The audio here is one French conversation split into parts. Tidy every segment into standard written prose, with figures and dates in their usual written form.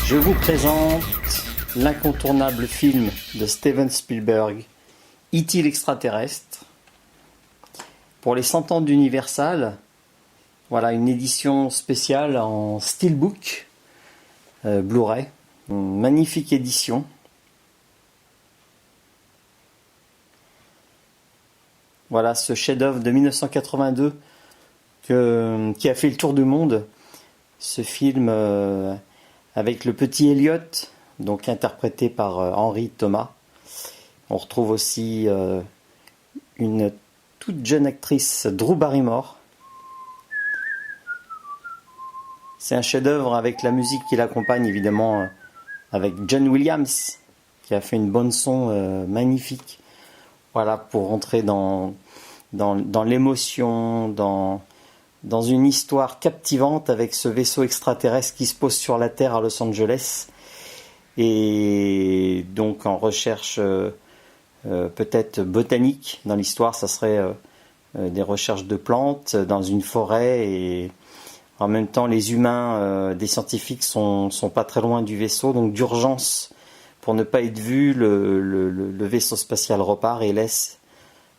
Je vous présente l'incontournable film de Steven Spielberg, E.T. l'extraterrestre. Pour les 100 ans d'Universal, voilà une édition spéciale en steelbook, Blu-ray, une magnifique édition. Voilà ce chef-d'œuvre de 1982 qui a fait le tour du monde. Ce film avec le petit Elliot, donc interprété par Henry Thomas. On retrouve aussi une toute jeune actrice, Drew Barrymore. C'est un chef-d'œuvre avec la musique qui l'accompagne, évidemment, avec John Williams, qui a fait une bande son magnifique. Voilà, pour rentrer dans l'émotion, dans une histoire captivante avec ce vaisseau extraterrestre qui se pose sur la Terre à Los Angeles. Et donc en recherche peut-être botanique dans l'histoire, ça serait des recherches de plantes dans une forêt, et en même temps les humains, des scientifiques sont pas très loin du vaisseau, donc d'urgence, pour ne pas être vu, le vaisseau spatial repart et laisse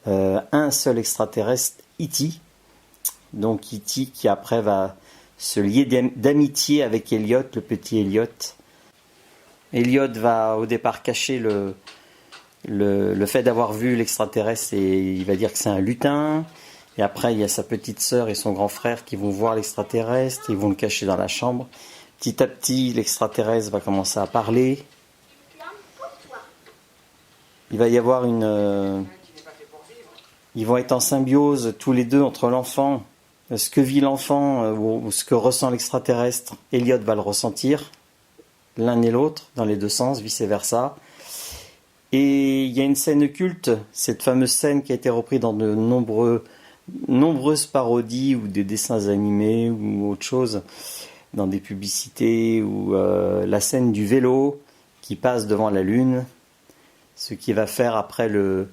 un seul extraterrestre, E.T. Donc E.T. qui après va se lier d'amitié avec Elliot, le petit Elliot. Elliot va au départ cacher le fait d'avoir vu l'extraterrestre, et il va dire que c'est un lutin. Et après il y a sa petite sœur et son grand frère qui vont voir l'extraterrestre, ils vont le cacher dans la chambre. Petit à petit l'extraterrestre va commencer à parler. Il va y avoir ils vont être en symbiose tous les deux entre l'enfant. Ce que vit l'enfant ou ce que ressent l'extraterrestre, Elliot va le ressentir, l'un et l'autre, dans les deux sens, vice-versa. Et il y a une scène culte, cette fameuse scène qui a été reprise dans de nombreuses parodies ou des dessins animés ou autre chose, dans des publicités, ou la scène du vélo qui passe devant la Lune, ce qui va faire après le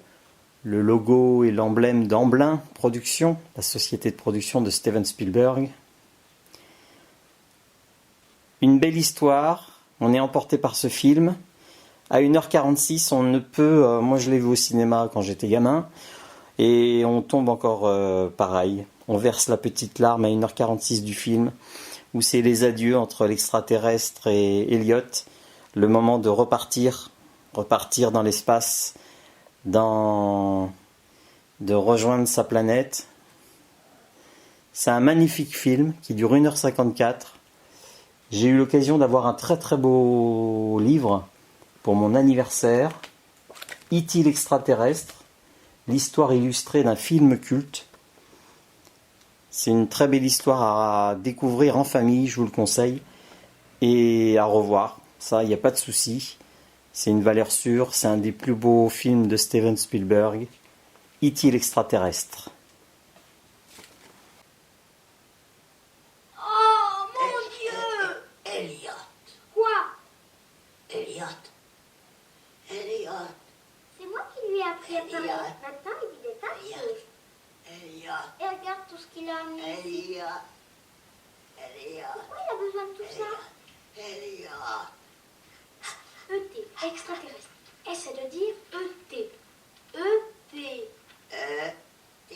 logo et l'emblème d'Amblin Productions, la société de production de Steven Spielberg. Une belle histoire, on est emporté par ce film. À 1h46, on ne peut... moi je l'ai vu au cinéma quand j'étais gamin, et on tombe encore pareil. On verse la petite larme à 1h46 du film, où c'est les adieux entre l'extraterrestre et Elliot, le moment de repartir dans l'espace, de rejoindre sa planète. C'est un magnifique film qui dure 1h54. J'ai eu l'occasion d'avoir un très très beau livre pour mon anniversaire, E.T. l'extraterrestre, l'histoire illustrée d'un film culte. C'est une très belle histoire à découvrir en famille, je vous le conseille, et à revoir, ça il n'y a pas de souci. C'est une valeur sûre, c'est un des plus beaux films de Steven Spielberg, E.T. l'extraterrestre. Oh mon Dieu! Elliot. Quoi? Elliot. Elliot. C'est moi qui lui ai appris à parler. Elliot. Maintenant, il est parti. Elliot. Et regarde tout ce qu'il a amené. Elliot. Elliot. Pourquoi il a besoin de tout ça? Elliot. E.T. extraterrestre. Essaie de dire E.T. E.T. E.T.